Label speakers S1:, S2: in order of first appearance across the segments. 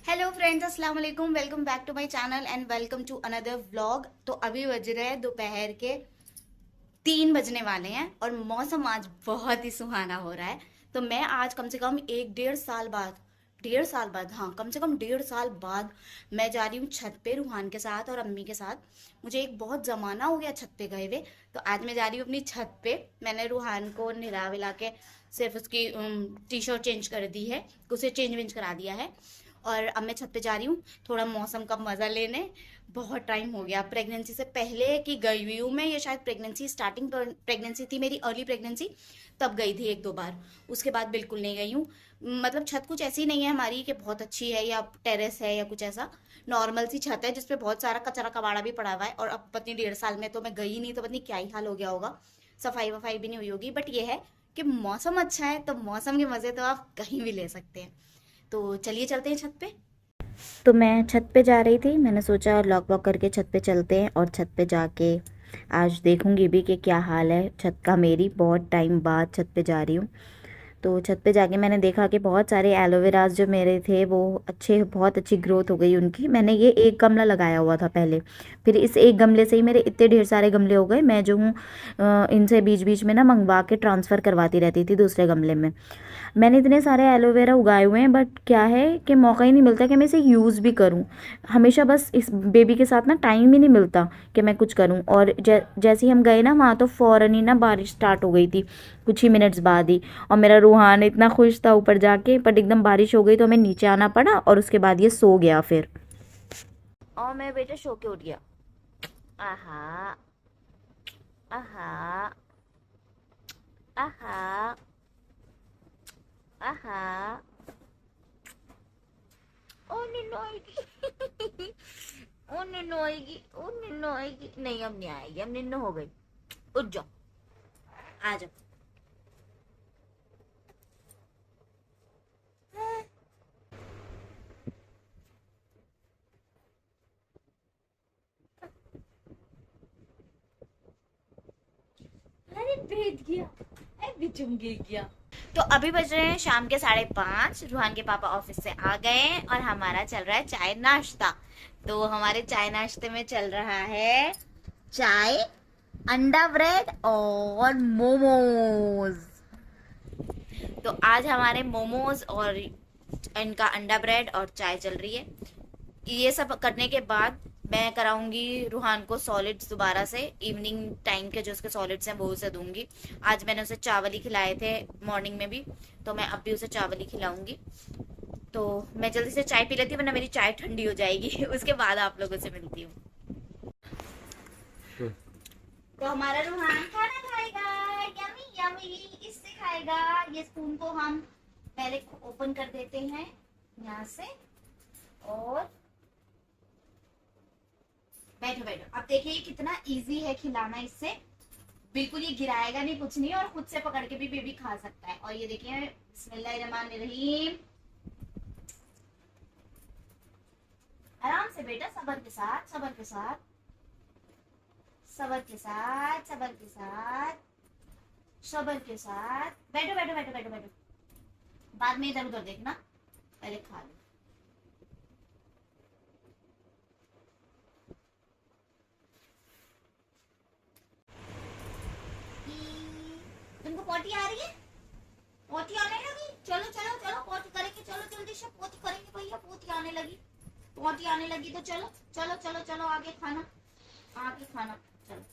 S1: Hello friends, अस्सलाम वालेकुम। Welcome back to my channel and welcome to another vlog. तो अभी बज रहे हैं दोपहर के 3 बजने वाले हैं और मौसम आज बहुत ही सुहाना हो रहा है। तो मैं आज कम से कम एक डेढ़ साल बाद हाँ, कम से कम 1.5 साल बाद मैं जा रही हूँ छत पे रूहान के साथ और अम्मी के साथ। मुझे एक बहुत ज़माना हो गया छत पे गए हुए, तो आज मैं जा रही हूँ अपनी छत पे। मैंने रूहान को नहला विला के सिर्फ उसकी टी शर्ट चेंज कर दी है, उसे चेंज वेंज करा दिया है। और अब मैं छत पे जा रही हूँ थोड़ा मौसम का मज़ा लेने। बहुत टाइम हो गया प्रेगनेंसी से पहले की गई हुई हूँ मैं। ये शायद प्रेगनेंसी स्टार्टिंग प्रेगनेंसी थी मेरी, अर्ली प्रेगनेंसी, तब गई थी 1-2 बार। उसके बाद बिल्कुल नहीं गई हूँ। मतलब छत कुछ ऐसी नहीं है हमारी कि बहुत अच्छी है या टेरेस है या कुछ ऐसा। नॉर्मल सी छत है जिसपे बहुत सारा कचरा कबाड़ा भी पड़ा हुआ है। और अब पत्नी 1.5 साल में तो मैं गई नहीं, तो पत्नी क्या ही हाल हो गया होगा, सफाई वफाई भी नहीं हुई होगी। बट ये है कि मौसम अच्छा है तो मौसम के मज़े तो आप कहीं भी ले सकते हैं। तो चलिए चलते हैं छत पे। तो मैं छत पे जा रही थी, मैंने सोचा लॉक वॉक करके छत पे चलते हैं और छत पे जाके आज देखूंगी भी कि क्या हाल है छत का। मेरी बहुत टाइम बाद छत पे जा रही हूँ। तो छत पे जाके मैंने देखा कि बहुत सारे एलोवेराज जो मेरे थे वो बहुत अच्छी ग्रोथ हो गई उनकी। मैंने ये एक गमला लगाया हुआ था पहले, फिर इस एक गमले से ही मेरे इतने ढेर सारे गमले हो गए। मैं जो हूँ इनसे बीच बीच में ना मंगवा के ट्रांसफ़र करवाती रहती थी दूसरे गमले में। मैंने इतने सारे एलोवेरा उगाए हुए हैं, बट क्या है कि मौका ही नहीं मिलता कि मैं इसे यूज़ भी करूं। हमेशा बस इस बेबी के साथ ना टाइम ही नहीं मिलता कि मैं कुछ करूं। और जैसे ही हम गए ना वहाँ, तो फ़ौरन ही ना बारिश स्टार्ट हो गई थी कुछ ही मिनट्स बाद ही। और मेरा रूहान इतना खुश था ऊपर जाके, बट एकदम बारिश हो गई तो हमें नीचे आना पड़ा और उसके बाद ये सो गया फिर। और मेरा बेटा सो के उठ गया। आहा, आहा, आहा, आहा। ओ निन्नो आएगी। ओ निन्नो आएगी, ओ निन्नो आएगी। नहीं, अब नहीं आएगी, अब निन्नो हो गई। उठ जाओ, आ जाओ। अरे भेज गया, अरे बिचुम गया। तो अभी बज रहे हैं शाम के 5:30। रूहान के पापा ऑफिस से आ गए हैं और हमारा चल रहा है चाय नाश्ता। तो हमारे चाय नाश्ते में चल रहा है चाय, अंडा ब्रेड और मोमोज। तो आज हमारे मोमोज और इनका अंडा ब्रेड और चाय चल रही है। ये सब करने के बाद मैं कराऊंगी रूहान को सॉलिड्स दोबारा से। इवनिंग टाइम के जो उसके सॉलिड्स हैं वो उसे दूंगी। आज मैंने उसे चावल ही खिलाए थे मॉर्निंग में भी, तो मैं अब भी उसे चावल ही खिलाऊंगी। तो मैं जल्दी से चाय पी लेती हूँ वरना मेरी चाय ठंडी हो जाएगी। उसके बाद आप लोगों से मिलती हूँ। तो हमारा रूहान खाना खाएगा, यमी यमी, इससे खाएगा। ये स्पून को हम पहले ओपन कर देते हैं यहाँ से। और बैठो बैठो, अब देखिए कितना इजी है खिलाना इससे। बिल्कुल ये गिराएगा नहीं, कुछ नहीं, और खुद से पकड़ के भी बेबी खा सकता है। और ये देखिए, बिस्मिल्लाहिर्रहमानिर्रहीम। आराम से बेटा, सबर के साथ, सबर के साथ, सबर के साथ, सबर के साथ, सबर के साथ। बैठो बैठो बैठो बैठो बैठो, बाद में इधर उधर देखना, पहले खा लो। तुमको पोटी आ रही है? पोती आने लगी, चलो चलो चलो पोती करेंगे, चलो जल्दी से पोती करेंगे भैया। पोती आने लगी, पोती आने लगी, तो चलो चलो चलो चलो, आगे खाना, आगे खाना, चलो।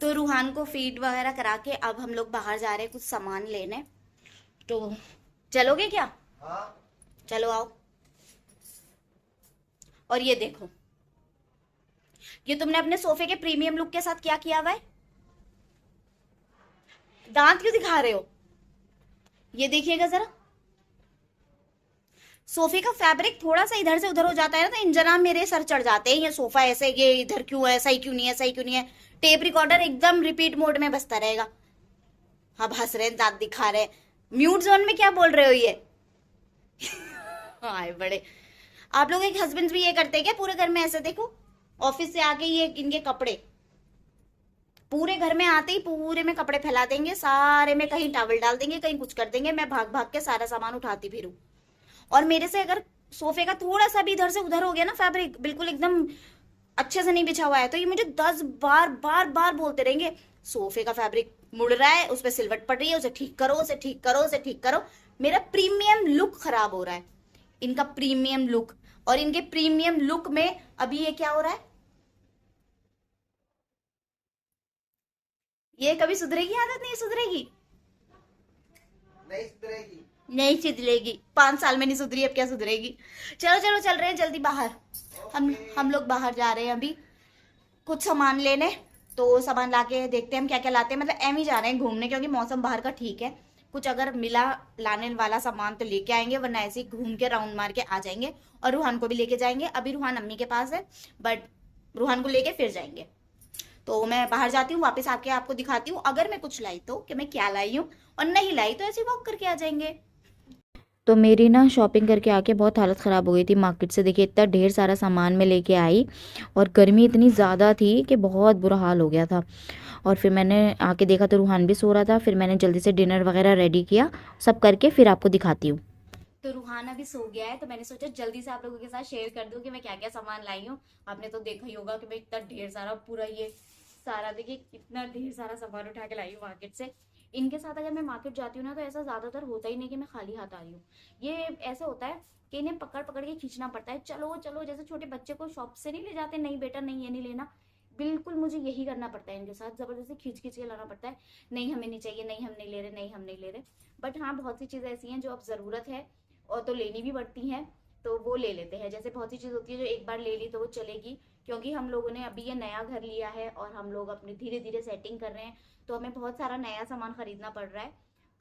S1: तो रूहान को फीड वगैरह करा के अब हम लोग बाहर जा रहे हैं कुछ सामान लेने। तो चलोगे क्या? हाँ, चलो आओ। और ये देखो, ये तुमने अपने सोफे के प्रीमियम लुक के साथ क्या किया हुआ है? दांत क्यों दिखा रहे हो? ये देखिएगा जरा, सोफे का फैब्रिक थोड़ा सा इधर से उधर हो जाता है ना तो इंजना मेरे सर चढ़ जाते हैं। ये सोफा ऐसे, ये इधर क्यों है, सही क्यों नहीं है, सही क्यों नहीं है। टेप रिकॉर्डर एकदम रिपीट मोड में बजता रहेगा। अब हंस रहे हैं, दांत दिखा रहे हैं। म्यूट जोन में क्या बोल रहे हो ये? हाय बड़े, आप लोगों के हस्बैंड भी ये करते हैं क्या पूरे घर में? ऐसे देखो, ऑफिस से आके ये इनके कपड़े, पूरे घर में आते ही पूरे में कपड़े फैला देंगे, सारे में कहीं टॉवल डाल देंगे, कहीं कुछ कर देंगे, मैं भाग भाग के सारा सामान उठाती फिरूं। और मेरे से अगर सोफे का थोड़ा सा भी इधर से उधर हो गया ना, फैब्रिक बिल्कुल एकदम अच्छे से नहीं बिछा हुआ है, तो ये मुझे 10 बार बार बार बोलते रहेंगे, सोफे का फैब्रिक मुड़ रहा है, उस पर सिलवट पड़ रही है, उसे ठीक करो, उसे ठीक करो, उसे ठीक करो। मेरा प्रीमियम लुक खराब हो रहा है, इनका प्रीमियम लुक। और इनके प्रीमियम लुक में अभी ये क्या हो रहा है, ये कभी सुधरेगी? आदत नहीं सुधरेगी,
S2: नहीं सुधरेगी।
S1: नहीं सुधरेगी, 5 साल में नहीं सुधरी, अब क्या सुधरेगी। चलो चलो, चल रहे हैं जल्दी बाहर। हम लोग बाहर जा रहे हैं अभी कुछ सामान लेने। तो सामान लाके देखते हैं हम क्या क्या लाते हैं, मतलब एम ही जा रहे हैं घूमने, क्योंकि मौसम बाहर का ठीक है। कुछ अगर मिला लाने वाला सामान तो लेके आएंगे, वरना ऐसे ही घूम के राउंड मार के आ जाएंगे। और रूहान को भी लेके जाएंगे, अभी रूहान अम्मी के पास है, बट रूहान को लेके फिर जाएंगे। तो मैं बाहर जाती हूँ, वापस आके आपको दिखाती हूँ अगर मैं कुछ लाई तो, कि मैं क्या लाई हूँ, और नहीं लाई तो ऐसे वॉक करके आ जाएंगे। तो मेरी ना शॉपिंग करके आके बहुत हालत ख़राब हो गई थी मार्केट से। देखिए इतना ढेर सारा सामान मैं लेके आई, और गर्मी इतनी ज़्यादा थी कि बहुत बुरा हाल हो गया था। और फिर मैंने आके देखा तो रूहान भी सो रहा था, फिर मैंने जल्दी से डिनर वगैरह रेडी किया, सब करके फिर आपको दिखाती हूँ। तो रूहान अभी सो गया है, तो मैंने सोचा जल्दी से आप लोगों के साथ शेयर कर दूं कि मैं क्या क्या सामान लाई हूँ। आपने तो देखा ही होगा कि मैं इतना ढेर सारा, पूरा ये सारा देखिए कितना ढेर सारा सामान उठा के लाई हूँ मार्केट से। इनके साथ अगर मैं मार्केट जाती हूँ ना, तो ऐसा ज्यादातर होता ही नहीं कि मैं खाली हाथ आ रही हूँ। ये ऐसे होता है कि इन्हें पकड़ पकड़ के खींचना पड़ता है, चलो चलो, जैसे छोटे बच्चे को शॉप से नहीं ले जाते, नहीं बेटा नहीं, ये नहीं लेना, बिल्कुल मुझे यही करना पड़ता है इनके साथ, जबरदस्ती खींच खींच के लाना पड़ता है। नहीं हमें नहीं चाहिए, नहीं हम नहीं ले रहे, नहीं हम नहीं ले रहे। बट हाँ, बहुत सी चीजें ऐसी हैं जो अब जरूरत है और तो लेनी भी पड़ती हैं, तो वो ले लेते हैं। जैसे बहुत सी चीज होती है जो एक बार ले ली तो वो चलेगी, क्योंकि हम लोगों ने अभी ये नया घर लिया है और हम लोग अपनी धीरे धीरे सेटिंग कर रहे हैं, तो हमें बहुत सारा नया सामान खरीदना पड़ रहा है।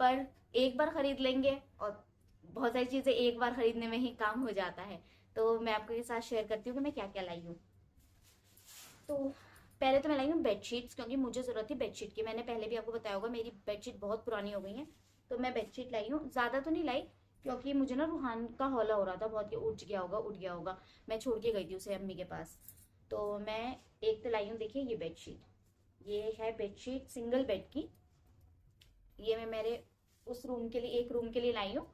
S1: पर एक बार खरीद लेंगे, और बहुत सारी चीजें एक बार खरीदने में ही काम हो जाता है। तो मैं आपके के साथ शेयर करती हूँ कि मैं क्या क्या लाई हूँ। तो पहले तो मैं लाई हूँ बेडशीट्स, क्योंकि मुझे जरूरत थी बेडशीट की। मैंने पहले भी आपको बताया होगा मेरी बेडशीट बहुत पुरानी हो गई है, तो मैं बेडशीट लाई हूँ। ज्यादा तो नहीं लाई, क्योंकि मुझे ना रूहान का हौला हो रहा था बहुत, कि उठ गया होगा, उठ गया होगा। मैं छोड़ के गई थी उसे अम्मी के पास। तो मैं एक तो लाई हूँ, देखिए ये बेडशीट, ये है बेडशीट सिंगल बेड की। ये मैं मेरे उस रूम के लिए, एक रूम के लिए लाई हूँ।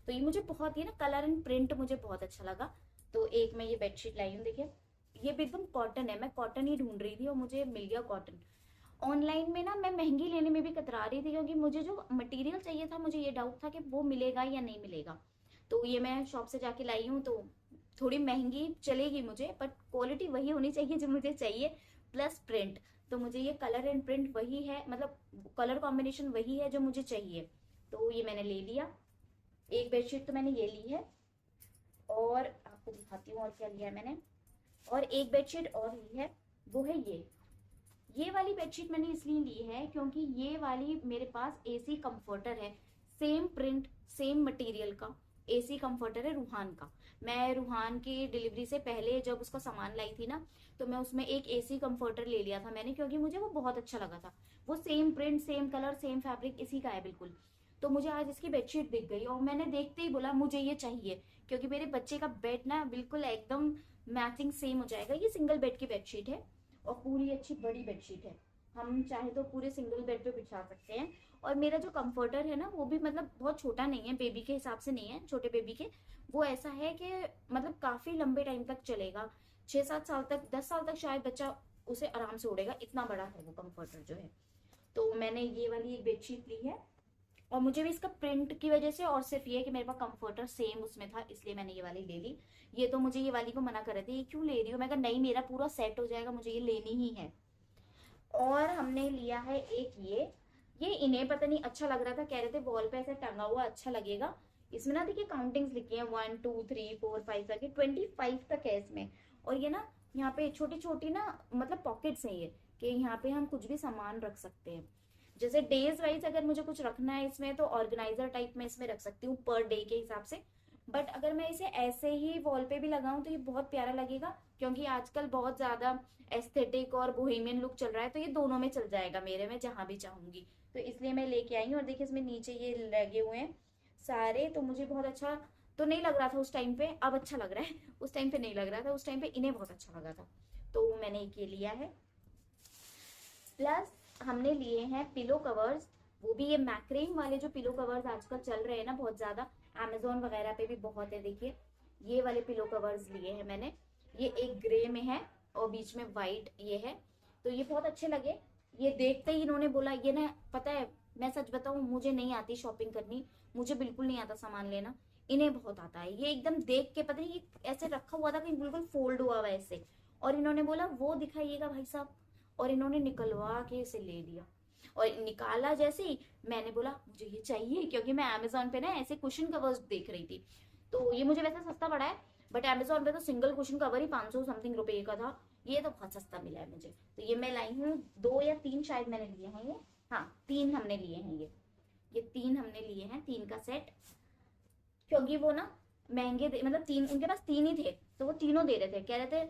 S1: तो ये मुझे बहुत, ये ना कलर एंड प्रिंट मुझे बहुत अच्छा लगा, तो एक मैं ये बेडशीट लाई हूँ। देखिए ये भी एकदम कॉटन है, मैं कॉटन ही ढूंढ रही थी और मुझे मिल गया कॉटन। ऑनलाइन में ना मैं महंगी लेने में भी कतरा रही थी, क्योंकि मुझे जो मटेरियल चाहिए था, मुझे ये डाउट था कि वो मिलेगा या नहीं मिलेगा। तो ये मैं शॉप से जाके लाई हूँ, तो थोड़ी महंगी चलेगी मुझे, बट क्वालिटी वही होनी चाहिए जो मुझे चाहिए, प्लस प्रिंट। तो मुझे ये कलर एंड प्रिंट वही है, मतलब कलर कॉम्बिनेशन वही है जो मुझे चाहिए, तो ये मैंने ले लिया। एक बेडशीट तो मैंने ये ली है, और आपको दिखाती हूँ और क्या लिया है मैंने। और एक बेडशीट और ली है, वो है ये वाली बेडशीट मैंने इसलिए ली है क्योंकि ये वाली मेरे पास एसी कंफर्टर है, सेम प्रिंट सेम मटेरियल का एसी कंफर्टर है रूहान का। मैं रूहान की डिलीवरी से पहले जब उसका सामान लाई थी ना, तो मैं उसमें एक एसी कंफर्टर ले लिया था मैंने, क्योंकि मुझे वो बहुत अच्छा लगा था। वो same print same colour same fabric इसी का है बिल्कुल। तो मुझे आज इसकी बेडशीट दिख गई और मैंने देखते ही बोला मुझे ये चाहिए, क्योंकि मेरे बच्चे का बेड ना बिल्कुल एकदम मैचिंग सेम हो जाएगा। ये सिंगल बेड की बेडशीट है और पूरी अच्छी बड़ी बेडशीट है, हम चाहे तो पूरे सिंगल बेड पे बिछा सकते हैं। और मेरा जो कंफर्टर है ना, वो भी मतलब बहुत छोटा नहीं है, बेबी के हिसाब से नहीं है, छोटे बेबी के। वो ऐसा है कि मतलब काफी लंबे टाइम तक चलेगा, 6-7 साल तक, 10 साल तक शायद बच्चा उसे आराम से उड़ेगा, इतना बड़ा है वो कंफर्टर जो है। तो मैंने ये वाली एक बेडशीट ली है, और मुझे भी इसका प्रिंट की वजह से, और सिर्फ ये कि मेरे पास कंफर्टर सेम उसमें था, इसलिए मैंने ये वाली ले ली। ये तो मुझे ये वाली को मना कर रहे थे, ये क्यों ले रही हो, मैं कहा नहीं मेरा पूरा सेट हो जाएगा, मुझे ये लेनी ही है। और हमने लिया है एक ये इन्हें पता नहीं अच्छा लग रहा था, कह रहे थे वॉल पे ऐसे टंगा हुआ अच्छा लगेगा। इसमें ना देखिए काउंटिंग्स लिखी है, 1 2 3 4 5 करके 25 तक है इसमें। और ये ना यहाँ पे छोटी छोटी ना मतलब पॉकेट्स हैं ये, कि यहाँ पे हम कुछ भी सामान रख सकते हैं। जैसे डेज वाइज अगर मुझे कुछ रखना है इसमें, तो ऑर्गेनाइजर टाइप में इसमें रख सकती हूँ पर डे के हिसाब से। बट अगर मैं इसे ऐसे ही वॉल पे भी लगाऊं तो ये बहुत प्यारा लगेगा, क्योंकि आजकल बहुत ज्यादा एस्थेटिक और बोहेमियन लुक चल रहा है, तो ये दोनों में चल जाएगा मेरे में जहां भी चाहूंगी। तो इसलिए मैं लेके आई हूँ। और देखिए इसमें नीचे ये लगे हुए हैं सारे, तो मुझे बहुत अच्छा तो नहीं लग रहा था उस टाइम पे, अब अच्छा लग रहा है। उस टाइम पे नहीं लग रहा था, उस टाइम पे इन्हें बहुत अच्छा लगा था, तो मैंने एक ये लिया है। प्लस हमने लिए हैं पिलो कवर्स, वो भी ये मैक्रेन वाले जो पिलो कवर्स आजकल चल रहे हैं ना बहुत ज्यादा, अमेजोन वगैरह पे भी बहुत है। देखिए ये वाले पिलो कवर्स लिए हैं मैंने, ये एक ग्रे में है और बीच में व्हाइट ये है। तो ये बहुत अच्छे लगे, ये देखते ही इन्होंने बोला, ये ना पता है मैं सच बताऊं, मुझे नहीं आती शॉपिंग करनी, मुझे बिल्कुल नहीं आता सामान लेना, इन्हें बहुत आता है। ये एकदम देख के पता नहीं ये ऐसे रखा हुआ था कहीं बिल्कुल फोल्ड हुआ हुआ ऐसे, और इन्होंने बोला वो दिखाइएगा भाई साहब, और इन्होंने निकलवा के इसे ले लिया। और निकाला जैसे ही मैंने बोला मुझे ये चाहिए, क्योंकि मैं अमेजोन पे ना ऐसे कुशन कवर्स देख रही थी। तो ये मुझे वैसे सस्ता पड़ा है, बट अमेजोन पे तो सिंगल कुशन कवर ही 500 समथिंग रुपए का था, ये तो बहुत सस्ता मिला है मुझे। तो ये मैं लाई हूँ, 2 या 3 शायद मैंने लिए हैं ये, हाँ 3 हमने लिए हैं ये 3 हमने लिए हैं, 3 का सेट। क्योंकि वो ना महंगे मतलब 3, उनके पास 3 ही थे, तो वो तीनों दे रहे थे, कह रहे थे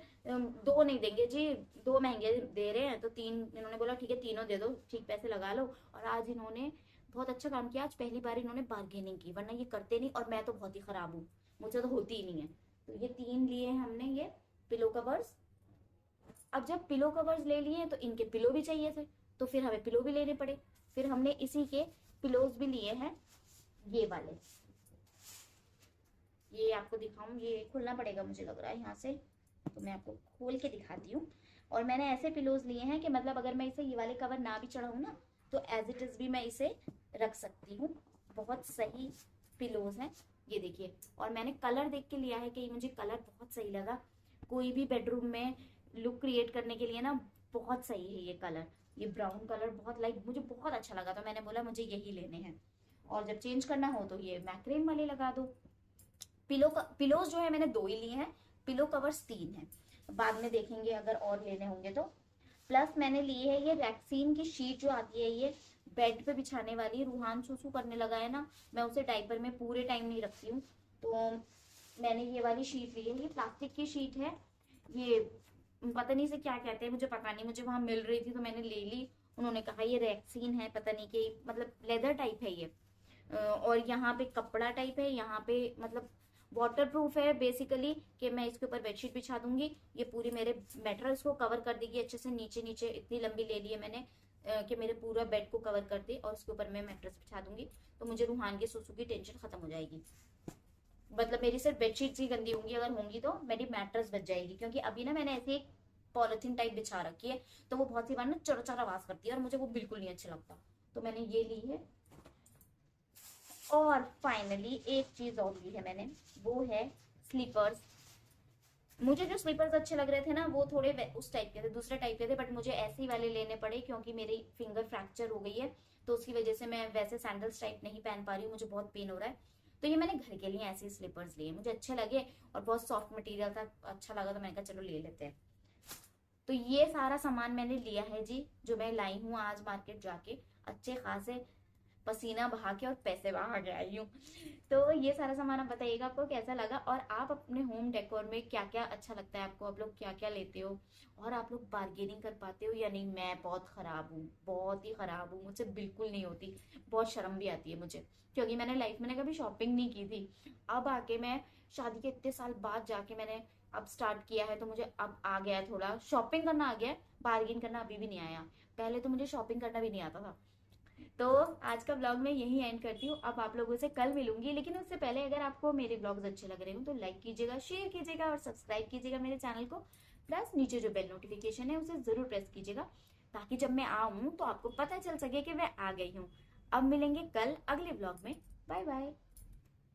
S1: 2 नहीं देंगे जी, 2 महंगे दे रहे हैं, तो 3 इन्होंने बोला ठीक है तीनों दे दो, ठीक पैसे लगा लो। और आज इन्होंने बहुत अच्छा काम किया, आज पहली बार इन्होंने बार्गेनिंग की, वरना ये करते नहीं, और मैं तो बहुत ही खराब हूँ, मुझे तो होती ही नहीं है। तो ये 3 लिए हैं हमने ये पिलो कवर्स। अब जब पिलो कवर्स ले लिए तो इनके पिलो भी चाहिए थे, तो फिर हमें पिलो भी लेने पड़े। फिर हमने इसी के पिलोज भी लिए हैं, ये वाले, ये आपको दिखाऊं, ये खुलना पड़ेगा मुझे लग रहा है यहाँ से, तो मैं आपको खोल के दिखाती हूँ। और मैंने ऐसे पिलोज लिए हैं कि मतलब अगर मैं इसे ये वाले कवर ना भी चढ़ाऊँ ना, तो एज इट इज भी मैं इसे रख सकती हूँ। बहुत सही पिलोज हैं ये देखिए। और मैंने कलर देख के लिया है कि मुझे कलर बहुत सही लगा, कोई भी बेडरूम में लुक क्रिएट करने के लिए ना बहुत सही है ये कलर। ये ब्राउन कलर बहुत लाइक मुझे बहुत अच्छा लगा, तो मैंने बोला मुझे यही लेने हैं। और जब चेंज करना हो तो ये मैक्रेन वाले लगा दो। पिलोज जो है मैंने 2 ही लिए हैं, पिलो कवर्स 3 हैं, बाद में देखेंगे अगर और लेने होंगे तो। प्लस मैंने लिए है ये रैक्सीन की शीट जो आती है, ये बेड पे बिछाने वाली। रूहान सूसू करने लगा है ना, मैं उसे डायपर में पूरे टाइम नहीं रखती हूँ, तो मैंने ये वाली शीट ली है। ये प्लास्टिक की शीट है, ये पता नहीं से क्या कहते हैं, मुझे पता नहीं, मुझे वहां मिल रही थी तो मैंने ले ली। उन्होंने कहा ये रैक्सीन है, पता नहीं कि मतलब लेदर टाइप है ये, और यहाँ पे कपड़ा टाइप है, यहाँ पे मतलब वाटर प्रूफ है बेसिकली, कि मैं इसके ऊपर बेडशीट बिछा दूंगी, ये पूरी मेरे मैट्रेस को कवर कर देगी अच्छे से। नीचे नीचे इतनी लंबी ले ली है मैंने कि मेरे पूरा बेड को कवर कर दे, और उसके ऊपर मैं मैट्रेस बिछा दूंगी, तो मुझे रूहान के सुसु की टेंशन खत्म हो जाएगी। मतलब मेरी सिर्फ बेडशीट ही गंदी होंगी, अगर होंगी तो मेरी मैट्रेस बच जाएगी। क्योंकि अभी ना मैंने ऐसे एक पॉलिथीन टाइप बिछा रखी है, तो वो बहुत सी बार ना चरचर आवाज करती है, और मुझे वो बिल्कुल नहीं अच्छा लगता, तो मैंने ये ली है। और फाइनली एक चीज और ली है मैंने, वो है स्लीपर्स। मुझे जो स्लीपर्स अच्छे लग रहे थे ना, वो थोड़े उस टाइप के थे, दूसरे टाइप के थे, बट मुझे ऐसे ही वाले लेने पड़े क्योंकि मेरी फिंगर फ्रैक्चर हो गई है, तो उसकी वजह से मैं वैसे सैंडल्स टाइप नहीं पहन पा रही हूँ, मुझे बहुत पेन हो रहा है। तो ये मैंने घर के लिए ऐसे स्लीपर्स लिए, मुझे अच्छे लगे और बहुत सॉफ्ट मटेरियल था, अच्छा लगा, तो मैंने कहा चलो ले लेते हैं। तो ये सारा सामान मैंने लिया है जी, जो मैं लाई हूँ आज मार्केट जाके, अच्छे खासे पसीना बहा के और पैसे बहा के आई हूँ। तो ये सारा सामान आप बताइएगा आपको कैसा लगा, और आप अपने होम डेकोर में क्या क्या अच्छा लगता है आपको, आप लोग क्या क्या लेते हो, और आप लोग बार्गेनिंग कर पाते हो या नहीं। मैं बहुत खराब हूँ, बहुत ही खराब हूँ, मुझसे बिल्कुल नहीं होती, बहुत शर्म भी आती है मुझे, क्योंकि मैंने लाइफ में कभी शॉपिंग नहीं की थी। अब आके मैं शादी के इतने साल बाद जाके मैंने अब स्टार्ट किया है, तो मुझे अब आ गया है, थोड़ा शॉपिंग करना आ गया है, बार्गेन करना अभी भी नहीं आया। पहले तो मुझे शॉपिंग करना भी नहीं आता था। तो आज का ब्लॉग मैं यही एंड करती हूँ, अब आप लोगों से कल मिलूंगी, लेकिन उससे पहले अगर आपको मेरे ब्लॉग्स अच्छे लग रहे हो तो लाइक कीजिएगा, शेयर कीजिएगा और सब्सक्राइब कीजिएगा मेरे चैनल को। प्लस नीचे जो बेल नोटिफिकेशन है उसे जरूर प्रेस कीजिएगा, ताकि जब मैं आऊं तो आपको पता चल सके कि मैं आ गई हूँ। अब मिलेंगे कल अगले ब्लॉग में, बाय बाय।